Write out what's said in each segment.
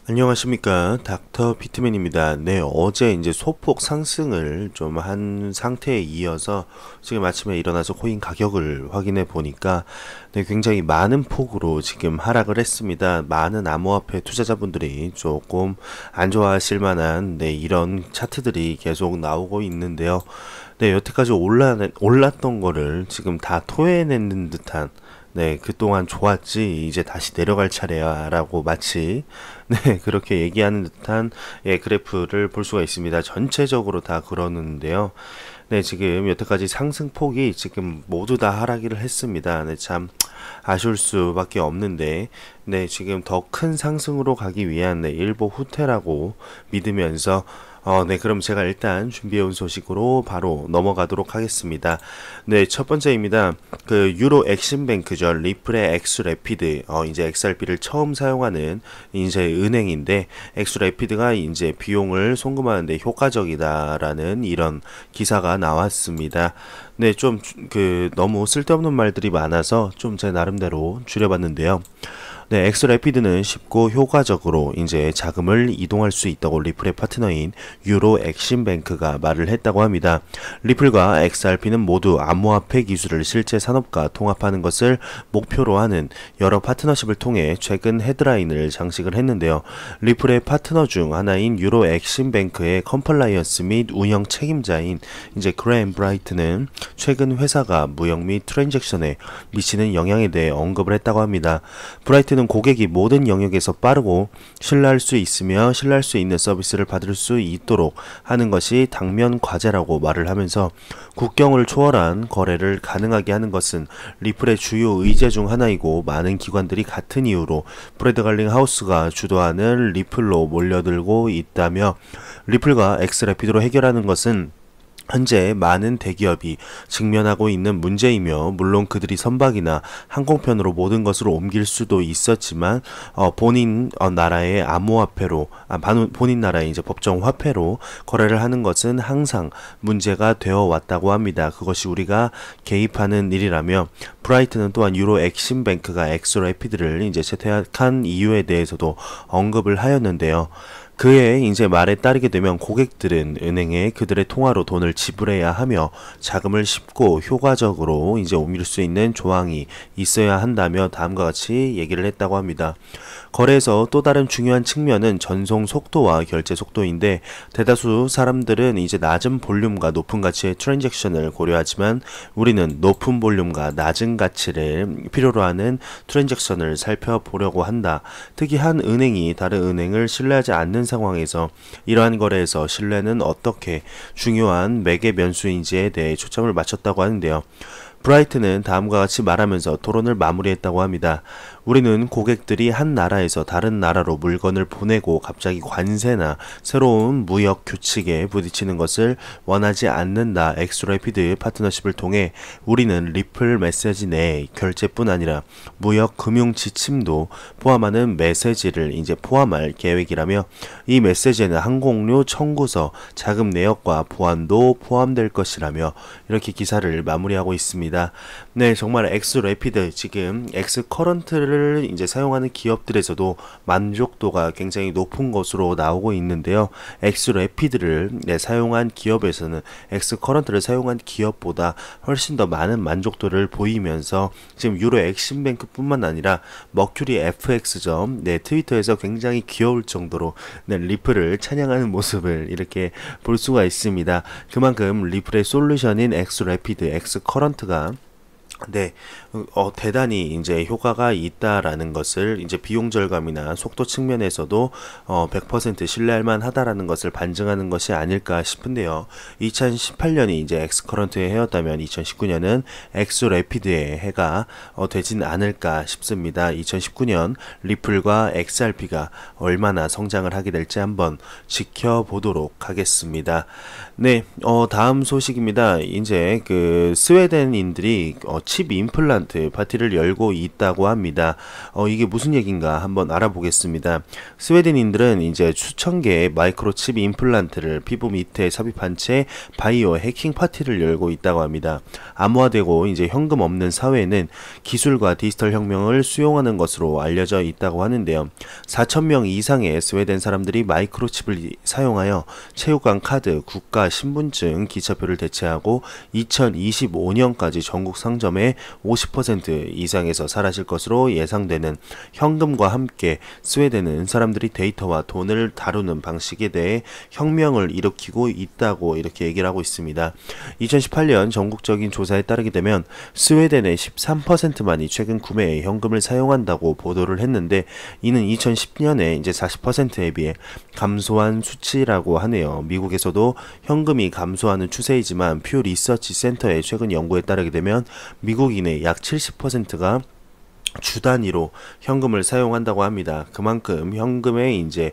안녕하십니까, 닥터 비트맨입니다. 네, 어제 이제 소폭 상승을 좀 한 상태에 이어서 지금 아침에 일어나서 코인 가격을 확인해 보니까 네, 굉장히 많은 폭으로 지금 하락을 했습니다. 많은 암호화폐 투자자분들이 조금 안 좋아하실 만한 네, 이런 차트들이 계속 나오고 있는데요. 네, 여태까지 올랐던 거를 지금 다 토해내는 듯한 네, 그동안 좋았지, 이제 다시 내려갈 차례야, 라고 마치, 네, 그렇게 얘기하는 듯한, 예, 그래프를 볼 수가 있습니다. 전체적으로 다 그러는데요. 네, 지금 여태까지 상승폭이 지금 모두 다 하락을 했습니다. 네, 참, 아쉬울 수밖에 없는데, 네, 지금 더 큰 상승으로 가기 위한, 네, 일보 후퇴라고 믿으면서, 네, 그럼 제가 일단 준비해온 소식으로 바로 넘어가도록 하겠습니다. 네, 첫 번째입니다. 그 유로 엑심뱅크죠. 리플의 엑스래피드, 이제 XRP를 처음 사용하는 이제 은행인데, 엑스래피드가 이제 비용을 송금하는데 효과적이다라는 이런 기사가 나왔습니다. 네, 좀 너무 쓸데없는 말들이 많아서 좀 제 나름대로 줄여봤는데요. 네, 엑스래피드는 쉽고 효과적으로 이제 자금을 이동할 수 있다고 리플의 파트너인 유로 엑심뱅크가 말을 했다고 합니다. 리플과 XRP는 모두 암호화폐 기술을 실제 산업과 통합하는 것을 목표로 하는 여러 파트너십을 통해 최근 헤드라인을 장식을 했는데요. 리플의 파트너 중 하나인 유로 엑심뱅크의 컴플라이언스 및 운영 책임자인 이제 그레임 브라이트는 최근 회사가 무역 및 트랜잭션에 미치는 영향에 대해 언급을 했다고 합니다. 브라이트는 고객이 모든 영역에서 빠르고 신뢰할 수 있으며 신뢰할 수 있는 서비스를 받을 수 있도록 하는 것이 당면 과제라고 말을 하면서 국경을 초월한 거래를 가능하게 하는 것은 리플의 주요 의제 중 하나이고 많은 기관들이 같은 이유로 브래드 갈링 하우스가 주도하는 리플로 몰려들고 있다며 리플과 엑스래피드로 해결하는 것은 현재 많은 대기업이 직면하고 있는 문제이며 물론 그들이 선박이나 항공편으로 모든 것을 옮길 수도 있었지만 본인 나라의 암호화폐로 본인 나라의 이제 법정 화폐로 거래를 하는 것은 항상 문제가 되어 왔다고 합니다. 그것이 우리가 개입하는 일이라며 브라이트는 또한 유로 엑심뱅크가 엑스래피드를 이제 채택한 이유에 대해서도 언급을 하였는데요. 그의 이제 말에 따르게 되면 고객들은 은행에 그들의 통화로 돈을 지불해야 하며 자금을 쉽고 효과적으로 이제 옮길 수 있는 조항이 있어야 한다며 다음과 같이 얘기를 했다고 합니다. 거래에서 또 다른 중요한 측면은 전송 속도와 결제 속도인데 대다수 사람들은 이제 낮은 볼륨과 높은 가치의 트랜잭션을 고려하지만 우리는 높은 볼륨과 낮은 가치를 필요로 하는 트랜잭션을 살펴보려고 한다. 특히 한 은행이 다른 은행을 신뢰하지 않는 상황에서 이러한 거래에서 신뢰는 어떻게 중요한 매개 변수인지에 대해 초점을 맞췄다고 하는데요. 브라이트는 다음과 같이 말하면서 토론을 마무리했다고 합니다. 우리는 고객들이 한 나라에서 다른 나라로 물건을 보내고 갑자기 관세나 새로운 무역 규칙에 부딪히는 것을 원하지 않는다. 엑스래피드 파트너십을 통해 우리는 리플 메시지 내 결제뿐 아니라 무역 금융 지침도 포함하는 메시지를 이제 포함할 계획이라며 이 메시지에는 항공료 청구서, 자금 내역과 보안도 포함될 것이라며 이렇게 기사를 마무리하고 있습니다. 네, 정말 엑스래피드 지금 엑스커런트를 이제 사용하는 기업들에서도 만족도가 굉장히 높은 것으로 나오고 있는데요. 엑스래피드를 사용한 기업에서는 엑스커런트를 사용한 기업보다 훨씬 더 많은 만족도를 보이면서 지금 유로 엑심뱅크뿐만 아니라 머큐리 FX죠. 네, 트위터에서 굉장히 귀여울 정도로 네, 리플을 찬양하는 모습을 이렇게 볼 수가 있습니다. 그만큼 리플의 솔루션인 엑스래피드, 엑스커런트가 네, 대단히 이제 효과가 있다라는 것을 이제 비용 절감이나 속도 측면에서도 100% 신뢰할 만하다라는 것을 반증하는 것이 아닐까 싶은데요. 2018년이 이제 엑스커런트의 해였다면 2019년은 엑스래피드의 해가 되진 않을까 싶습니다. 2019년 리플과 XRP가 얼마나 성장을 하게 될지 한번 지켜보도록 하겠습니다. 네, 다음 소식입니다. 이제 그 스웨덴인들이 칩 임플란트 파티를 열고 있다고 합니다. 이게 무슨 얘기인가 한번 알아보겠습니다. 스웨덴인들은 이제 수천 개의 마이크로칩 임플란트를 피부 밑에 삽입한 채 바이오 해킹 파티를 열고 있다고 합니다. 암호화되고 이제 현금 없는 사회는 기술과 디지털 혁명을 수용하는 것으로 알려져 있다고 하는데요. 4,000명 이상의 스웨덴 사람들이 마이크로칩을 사용하여 체육관 카드, 국가 신분증, 기차표를 대체하고 2025년까지 전국 상점의 50% 이상에서 사라질 것으로 예상되는 현금과 함께 스웨덴은 사람들이 데이터와 돈을 다루는 방식에 대해 혁명을 일으키고 있다고 이렇게 얘기를 하고 있습니다. 2018년 전국적인 조사에 따르게 되면 스웨덴의 13%만이 최근 구매에 현금을 사용한다고 보도를 했는데, 이는 2010년에 이제 40%에 비해 감소한 수치라고 하네요. 미국에서도 현금이 감소하는 추세이지만 퓨 리서치 센터의 최근 연구에 따르게 되면 미국인의 약 70%가 주 단위로 현금을 사용한다고 합니다. 그만큼 현금의 이제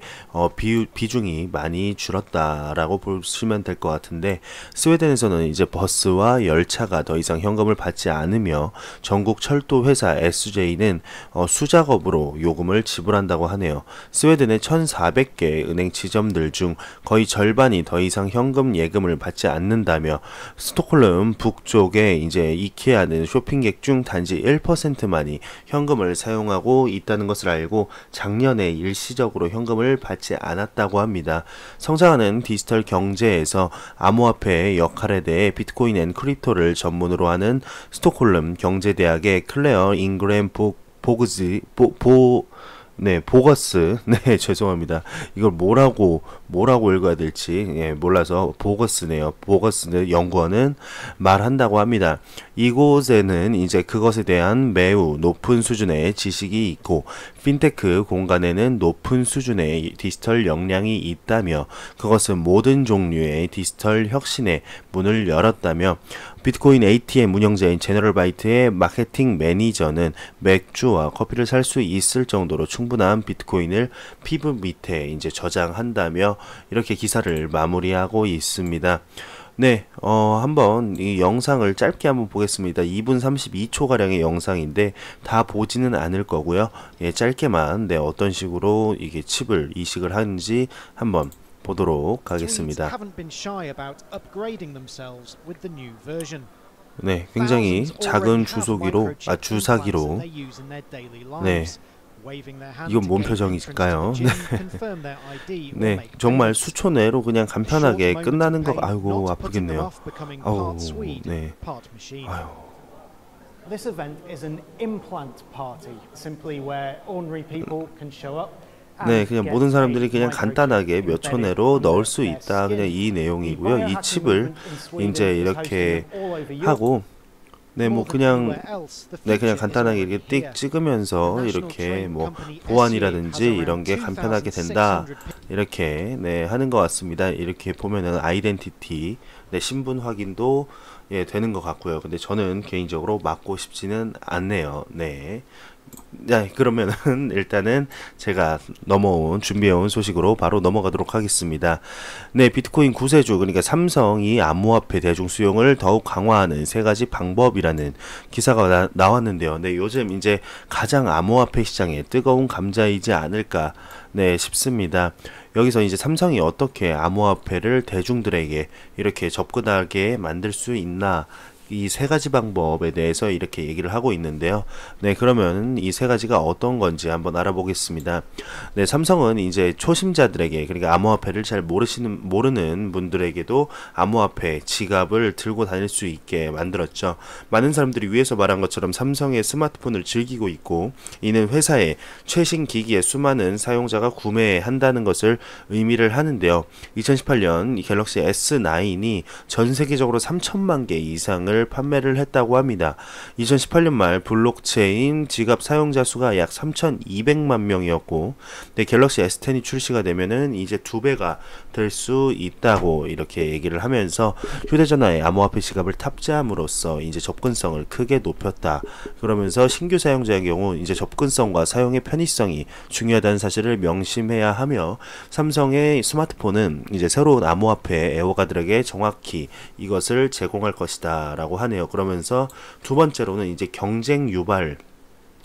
비중이 많이 줄었다라고 보시면 될 것 같은데, 스웨덴에서는 이제 버스와 열차가 더 이상 현금을 받지 않으며 전국 철도 회사 SJ는 수작업으로 요금을 지불한다고 하네요. 스웨덴의 1,400개 은행 지점들 중 거의 절반이 더 이상 현금 예금을 받지 않는다며, 스톡홀름 북쪽에 이제 이케아는 쇼핑객 중 단지 1%만이 현금을 사용하고 있다는 것을 알고 작년에 일시적으로 현금을 받지 않았다고 합니다. 성장하는 디지털 경제에서 암호화폐의 역할에 대해 비트코인 앤 크립토를 전문으로 하는 스톡홀름 경제대학의 클레어 잉그램 보거스, 네, 죄송합니다. 이걸 뭐라고 읽어야 될지, 몰라서 보거스네요. 보거스 연구원은 말한다고 합니다. 이곳에는 이제 그것에 대한 매우 높은 수준의 지식이 있고, 핀테크 공간에는 높은 수준의 디지털 역량이 있다며, 그것은 모든 종류의 디지털 혁신의 문을 열었다며, 비트코인 ATM 운영자인 제너럴바이트의 마케팅 매니저는 맥주와 커피를 살 수 있을 정도로 충분한 비트코인을 피부 밑에 이제 저장한다며 이렇게 기사를 마무리하고 있습니다. 네, 한번 이 영상을 짧게 한번 보겠습니다. 2분 32초 가량의 영상인데 다 보지는 않을 거고요. 짧게만 어떤 식으로 이게 칩을 이식을 하는지 한번 보도록 하겠습니다. 네, 굉장히 작은 주사기로 네, 이건 뭔 표정일까요? 네, 정말 수초 내로 그냥 간편하게 끝나는 거. 아이고, 아프겠네요. 아우, 네. 아유. This event is an implant party, simply where ordinary people can show up. 네, 그냥 모든 사람들이 그냥 간단하게 몇 초 내로 넣을 수 있다. 그냥 이 내용이고요. 이 칩을 이제 이렇게 하고, 네, 뭐 그냥 그냥 간단하게 이렇게 띡 찍으면서 이렇게 뭐 보안이라든지 이런 게 간편하게 된다. 이렇게 하는 것 같습니다. 이렇게 보면은 아이덴티티, 신분 확인도 되는 것 같고요. 근데 저는 개인적으로 맞고 싶지는 않네요. 네. 네, 그러면은 일단은 제가 준비해온 소식으로 바로 넘어가도록 하겠습니다. 네, 비트코인 구세주, 그러니까 삼성이 암호화폐 대중 수용을 더욱 강화하는 세 가지 방법이라는 기사가 나왔는데요. 네, 요즘 이제 가장 암호화폐 시장에 뜨거운 감자이지 않을까 싶습니다. 여기서 이제 삼성이 어떻게 암호화폐를 대중들에게 이렇게 접근하게 만들 수 있나, 이 세 가지 방법에 대해서 이렇게 얘기를 하고 있는데요. 네, 그러면 이 세 가지가 어떤 건지 한번 알아보겠습니다. 네, 삼성은 이제 초심자들에게, 그러니까 암호화폐를 잘 모르는 분들에게도 암호화폐 지갑을 들고 다닐 수 있게 만들었죠. 많은 사람들이 위에서 말한 것처럼 삼성의 스마트폰을 즐기고 있고, 이는 회사의 최신 기기에 수많은 사용자가 구매한다는 것을 의미를 하는데요. 2018년 갤럭시 S9이 전 세계적으로 3천만 개 이상을 판매를 했다고 합니다. 2018년 말 블록체인 지갑 사용자 수가 약 3,200만 명이었고, 갤럭시 S10이 출시가 되면은 이제 2배가 될 수 있다고 이렇게 얘기를 하면서 휴대전화에 암호화폐 지갑을 탑재함으로써 이제 접근성을 크게 높였다. 그러면서 신규 사용자의 경우 이제 접근성과 사용의 편의성이 중요하다는 사실을 명심해야 하며, 삼성의 스마트폰은 이제 새로운 암호화폐 애호가들에게 정확히 이것을 제공할 것이다 라고 나타났다고 하네요. 그러면서 두 번째로는 이제 경쟁 유발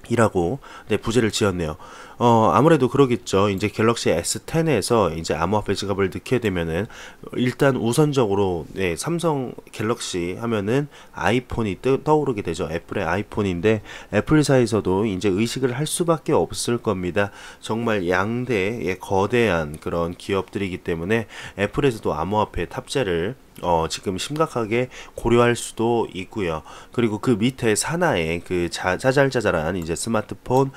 이라고 네, 부제를 지었네요. 아무래도 그러겠죠. 이제 갤럭시 S10에서 이제 암호화폐 지갑을 넣게 되면은 일단 우선적으로 네, 삼성 갤럭시 하면은 아이폰이 떠오르게 되죠. 애플의 아이폰인데 애플사에서도 이제 의식을 할 수밖에 없을 겁니다. 정말 양대의 거대한 그런 기업들이기 때문에 애플에서도 암호화폐 탑재를 지금 심각하게 고려할 수도 있고요. 그리고 그 밑에 산하에 그 짜잘짜잘한 이제 스마트폰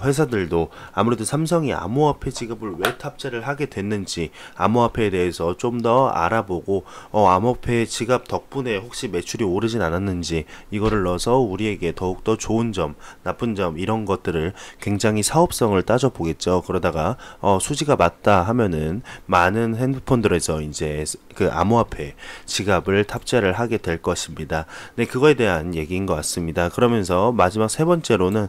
회사들도 아무래도 삼성이 암호화폐 지갑을 왜 탑재를 하게 됐는지 암호화폐에 대해서 좀 더 알아보고 암호화폐 지갑 덕분에 혹시 매출이 오르진 않았는지 이거를 넣어서 우리에게 더욱더 좋은 점, 나쁜 점 이런 것들을 굉장히 사업성을 따져보겠죠. 그러다가 수지가 맞다 하면은 많은 핸드폰들에서 이제 그 암호화폐 지갑을 탑재를 하게 될 것입니다. 네, 그거에 대한 얘기인 것 같습니다. 그러면서 마지막 세 번째로는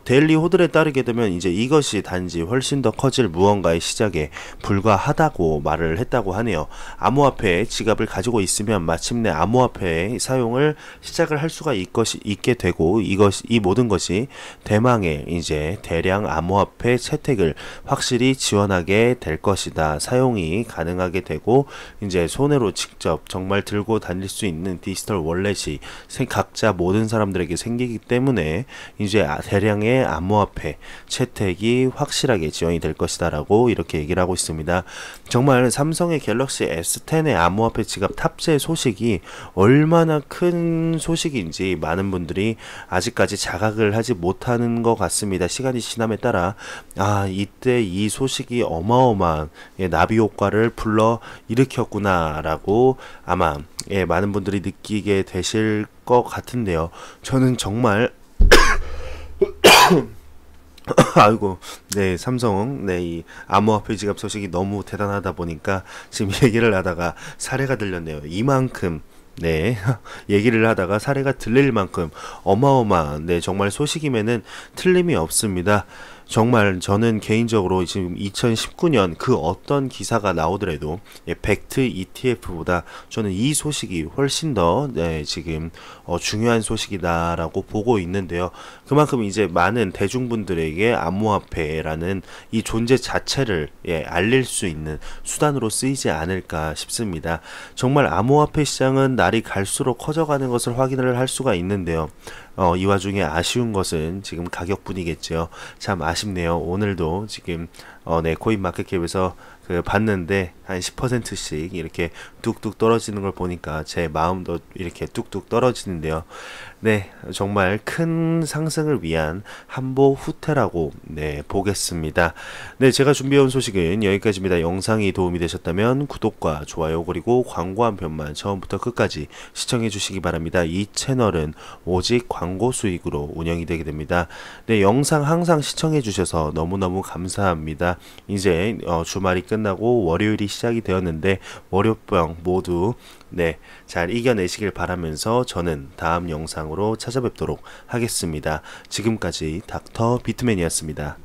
데일리 호들에 따르게 되면 이제 이것이 단지 훨씬 더 커질 무언가의 시작에 불과하다고 말을 했다고 하네요. 암호화폐 지갑을 가지고 있으면 마침내 암호화폐의 사용을 시작을 할 수가 있게 되고 이 모든 것이 대망의 이제 대량 암호화폐 채택을 확실히 지원하게 될 것이다. 사용이 가능하게 되고 이제 손으로 직접 정말 들고 다닐 수 있는 디지털 월렛이 각자 모든 사람들에게 생기기 때문에 이제 대량의 암호화폐 채택이 확실하게 지원이 될 것이다 라고 이렇게 얘기를 하고 있습니다. 정말 삼성의 갤럭시 S10의 암호화폐 지갑 탑재 소식이 얼마나 큰 소식인지 많은 분들이 아직까지 자각을 하지 못하는 것 같습니다. 시간이 지남에 따라 이때 이 소식이 어마어마한 나비 효과를 불러 일으켰구나 라고 아마 많은 분들이 느끼게 되실 것 같은데요. 저는 정말 아이고, 네, 삼성, 네, 이 암호화폐 지갑 소식이 너무 대단하다 보니까 지금 얘기를 하다가 사례가 들렸네요. 이만큼, 네, 얘기를 하다가 사례가 들릴 만큼 어마어마한, 네, 정말 소식임에는 틀림이 없습니다. 정말 저는 개인적으로 지금 2019년 그 어떤 기사가 나오더라도 벡트 ETF보다 저는 이 소식이 훨씬 더 지금 중요한 소식이다라고 보고 있는데요. 그만큼 이제 많은 대중분들에게 암호화폐라는 이 존재 자체를 알릴 수 있는 수단으로 쓰이지 않을까 싶습니다. 정말 암호화폐 시장은 날이 갈수록 커져가는 것을 확인을 할 수가 있는데요. 이 와중에 아쉬운 것은 지금 가격뿐이겠죠. 참 아쉽네요. 오늘도 지금 네, 코인마켓캡에서 봤는데 한 10%씩 이렇게 뚝뚝 떨어지는 걸 보니까 제 마음도 이렇게 뚝뚝 떨어지는데요. 네, 정말 큰 상승을 위한 한보 후퇴라고 보겠습니다. 네, 제가 준비해온 소식은 여기까지입니다. 영상이 도움이 되셨다면 구독과 좋아요 그리고 광고 한 편만 처음부터 끝까지 시청해 주시기 바랍니다. 이 채널은 오직 광고 수익으로 운영이 되게 됩니다. 네, 영상 항상 시청해 주셔서 너무너무 감사합니다. 이제 주말이 끝나고 월요일이 시작이 되었는데 월요병 모두 잘 이겨내시길 바라면서 저는 다음 영상으로 찾아뵙도록 하겠습니다. 지금까지 닥터 비트맨이었습니다.